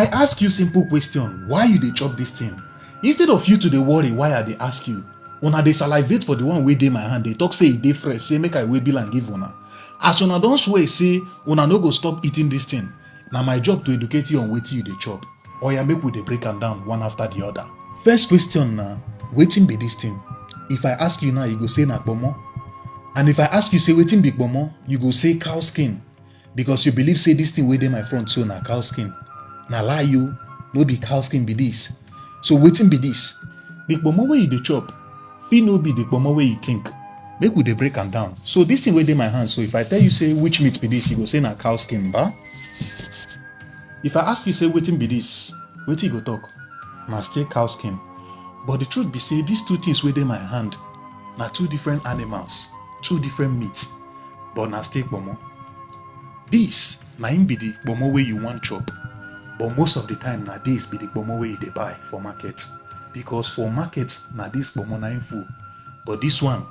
I ask you simple question, why you dey chop this thing? Instead of you to dey worry why I dey ask you, una dey salivate for the one wey dey my hand, dey talk say e dey fresh, say make I wait bill and give una. As una don swear say una no go stop eating this thing, na my job to educate you on wetin you dey chop. Oya, make we dey break am down one after the other. First question na, wetin be this thing? If I ask you now, you go say na kpomo. And if I ask you say wetin be kpomo, you go say cow skin, because you believe say this thing wey dey my front so na cow skin. Na lie you, no be cow skin be this. So wetin be this? The kpomo wey you dey chop fit no be the kpomo wey you think. Make we dey break am down. So this thing wey dey my hand, so if I tell you say which meat be this, you go say na cow skin, ba? If I ask you say wetin be this, wetin you go talk? Na still cow skin. But the truth be say these two things wey dey my hand na two different animals, two different meats, but na still kpomo. This na im be the kpomo wey you wan chop. But most of the time na this be the kpomo wey you dey buy for market, because for market na this kpomo na im full. But this one,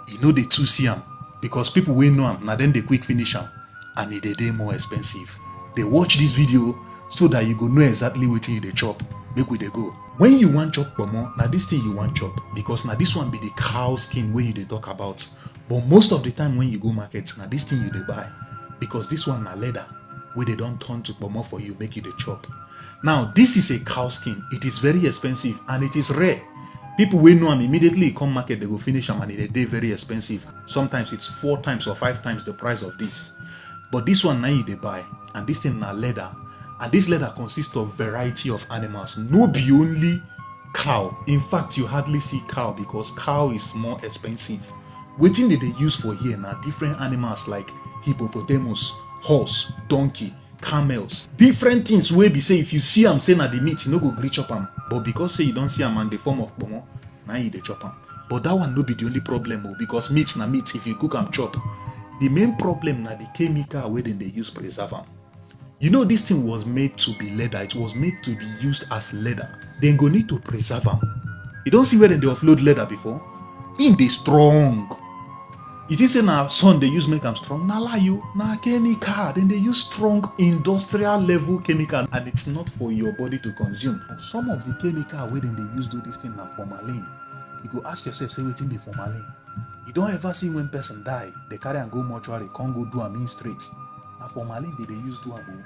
you no dey too see am, because people wey know am na dem dey quick finish am, and e dey more expensive. Dey watch this video so that you go know exactly wetin you dey chop. Make we dey go. When you wan chop kpomo, na this thing you wan chop, because na this one be the cow skin wey you dey talk about. But most of the time when you go market, na this thing you dey buy, because this one na leather wey they don turn to kpomo for you, make you dey chop. Now this is a cow skin. It is very expensive and it is rare. People wey know am immediately come market, they go finish am, and it dey very expensive. Sometimes it's 4 times or 5 times the price of this. But this one now you dey buy, and this thing na leather, and this leather consists of variety of animals. No be only cow. In fact, you hardly see cow, because cow is more expensive. Wetin they dey use for here na different animals like hippopotamus, horse, donkey, camels, different things wey be say if you see am say na the meat, you no go gree chop am. But because say you don see am and the form of kpomo, na you dey chop am. But that one no be the only problem, because meat na meat. If you cook am chop, the main problem na the chemical wey dem dey use preserve am. You know, this thing was made to be leather. It was made to be used as leather. Then go need to preserve am. You don't see where dem dey offload leather before? Im dey strong. You think say na sun dey use make am strong? Na lie you. Na chemical. Then they use strong industrial level chemical, and it's not for your body to consume. Some of the chemical wey dem dey use do this thing na formalin. You go ask yourself, say wetin be formalin? You don't ever see when person die, they carry am go mortuary, come go do am in straight. Na formalin they use do am.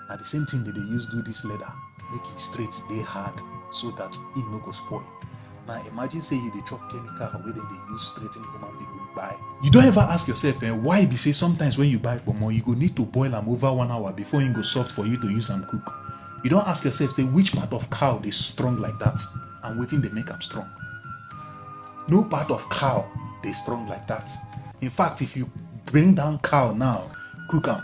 Na the same thing they use do this leather, make it straight, dey hard, so that it no go spoil. Now imagine say you dey chop chemical wey dem dey use straighten human being wey buy. You don't ever ask yourself why be say sometimes when you buy kpomo, you go need to boil am over 1 hour before e go soft for you to use am cook. You don't ask yourself say which part of cow dey strong like that, and wetin dey make am strong. No part of cow dey strong like that. In fact, if you bring down cow now, cook am,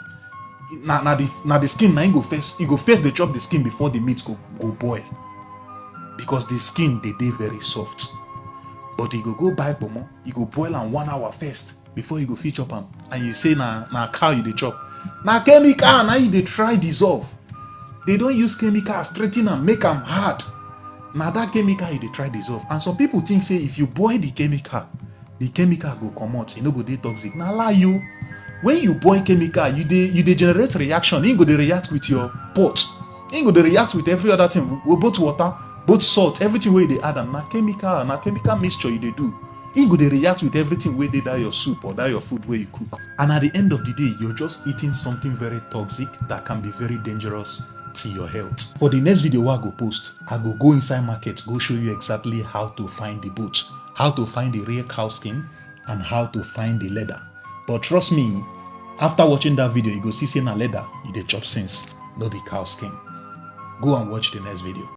na the skin na im go first. You go first dey chop the skin before the meat go boil, because the skin dey very soft. But you go buy kpomo, you go boil am 1 hour first before you go fit chop am, and you say na cow you dey chop. Na chemical na you dey try dissolve. They don use chemical straighten am, make am hard. Na that chemical you dey try dissolve. And some people think say if you boil the chemical go comot, e no go dey toxic. Na lie you. When you boil chemical, you dey generate reaction. E go dey react with your pot. E go dey react with every other thing, both water, both salt, everything wey you dey add am. Na chemical mixture you dey do. E go dey react with everything wey dey that your soup or that your food wey you cook. And at the end of the day, you're just eating something very toxic that can be very dangerous to your health. For the next video wey I go post, I go inside market, go show you exactly how to find the both, how to find the real cow skin, and how to find the leather. But trust me, after watching that video, you go see say na leather you dey chop since, no be cow skin. Go and watch the next video.